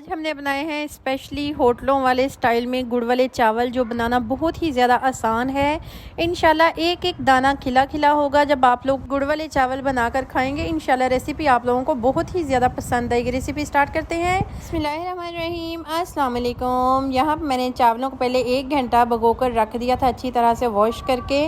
आज हमने बनाए हैं स्पेशली होटलों वाले स्टाइल में गुड़ वाले चावल, जो बनाना बहुत ही ज़्यादा आसान है। इंशाल्लाह एक एक दाना खिला खिला होगा जब आप लोग गुड़ वाले चावल बनाकर खाएंगे। इंशाल्लाह रेसिपी आप लोगों को बहुत ही ज़्यादा पसंद आएगी। रेसिपी स्टार्ट करते हैं। बिस्मिल्लाहिर्रहमानिर्रहीम। अस्सलाम वालेकुम। यहाँ पर मैंने चावलों को पहले 1 घंटा भिगो कर रख दिया था, अच्छी तरह से वॉश करके।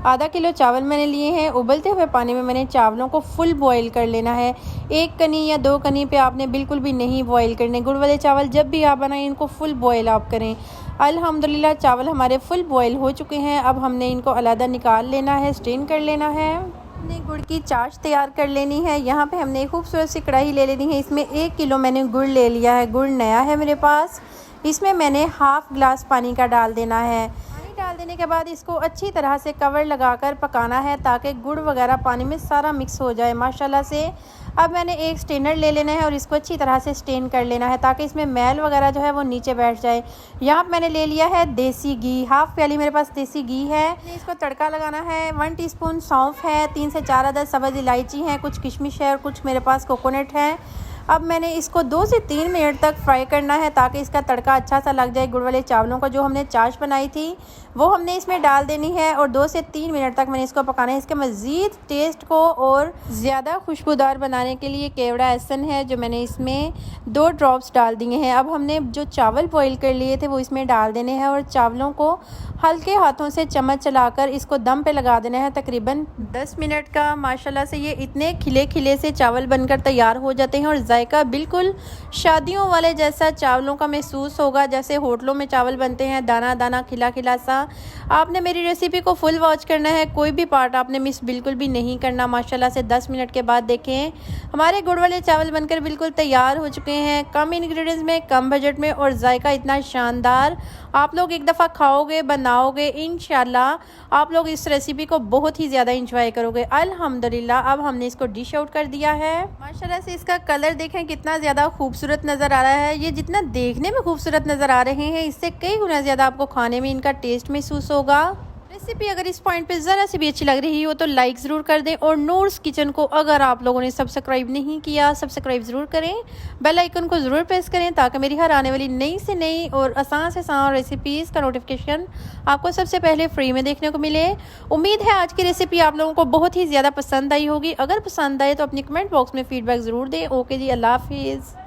आधा किलो चावल मैंने लिए हैं। उबलते हुए पानी में मैंने चावलों को फुल बॉयल कर लेना है। 1 कनी या 2 कनी पे आपने बिल्कुल भी नहीं बॉयल करने। गुड़ वाले चावल जब भी आप बनाएं इनको फुल बॉयल आप करें। अल्हम्दुलिल्लाह चावल हमारे फुल बॉयल हो चुके हैं। अब हमने इनको अलग निकाल लेना है, स्ट्रेन कर लेना है। हमने गुड़ की चाश तैयार कर लेनी है। यहाँ पे हमने खूबसूरत सी कढ़ाई ले लेनी है। इसमें 1 किलो मैंने गुड़ ले लिया है। गुड़ नया है मेरे पास। इसमें मैंने हाफ़ गिलास पानी का डाल देना है। पानी डाल देने के बाद इसको अच्छी तरह से कवर लगाकर पकाना है ताकि गुड़ वगैरह पानी में सारा मिक्स हो जाए माशाल्लाह से। अब मैंने एक स्ट्रेनर ले लेना है और इसको अच्छी तरह से स्ट्रेन कर लेना है ताकि इसमें मैल वगैरह जो है वो नीचे बैठ जाए। यहाँ मैंने ले लिया है देसी घी, हाफ़ प्याली मेरे पास देसी घी है। इसको तड़का लगाना है। 1 टीस्पून सौंफ है, 3 से 4 अदद सब्ज़ इलायची है, कुछ किशमिश है और कुछ मेरे पास कोकोनट है। अब मैंने इसको 2 से 3 मिनट तक फ्राई करना है ताकि इसका तड़का अच्छा सा लग जाए। गुड़ वाले चावलों का जो हमने चाश बनाई थी वो हमने इसमें डाल देनी है और 2 से 3 मिनट तक मैंने इसको पकाना है। इसके मज़ीद टेस्ट को और ज़्यादा खुशबूदार बनाने के लिए केवड़ा एहसन है जो मैंने इसमें 2 ड्रॉप्स डाल दिए हैं। अब हमने जो चावल बॉईल कर लिए थे वो इसमें डाल देने हैं और चावलों को हल्के हाथों से चम्मच चलाकर इसको दम पे लगा देना है तकरीबन 10 मिनट का। माशाल्लाह से ये इतने खिले खिले से चावल बनकर तैयार हो जाते हैं और जायका बिल्कुल शादियों वाले जैसा चावलों का महसूस होगा, जैसे होटलों में चावल बनते हैं, दाना दाना खिला खिला सा। आपने मेरी रेसिपी को फुल वॉच करना है, कोई भी पार्ट आपने मिस बिल्कुल भी नहीं करना। माशाल्लाह से 10 मिनट के बाद देखें हमारे गुड़ वाले चावल बनकर बिल्कुल तैयार हो चुके हैं। कम इंग्रेडिएंट्स में, कम बजट में और जायका इतना शानदार। आप लोग एक दफ़ा खाओगे, बनाओगे, इंशाल्लाह आप लोग इस रेसिपी को बहुत ही ज़्यादा इंजॉय करोगे। अल्हम्दुलिल्लाह अब हमने इसको डिश आउट कर दिया है। माशाल्लाह से इसका कलर देखें कितना ज़्यादा खूबसूरत नज़र आ रहा है। ये जितना देखने में खूबसूरत नज़र आ रहे हैं इससे कई गुना ज़्यादा आपको खाने में इनका टेस्ट महसूस होगा। रेसिपी अगर इस पॉइंट पे ज़रा सी भी अच्छी लग रही हो तो लाइक ज़रूर कर दें और नूर्स किचन को अगर आप लोगों ने सब्सक्राइब नहीं किया सब्सक्राइब ज़रूर करें, बेल आइकन को ज़रूर प्रेस करें ताकि मेरी हर आने वाली नई से नई और आसान से आसान रेसिपीज़ का नोटिफिकेशन आपको सबसे पहले फ्री में देखने को मिले। उम्मीद है आज की रेसिपी आप लोगों को बहुत ही ज़्यादा पसंद आई होगी। अगर पसंद आए तो अपनी कमेंट बॉक्स में फ़ीडबैक ज़रूर दें। ओके जी, अल्लाह हाफिज़।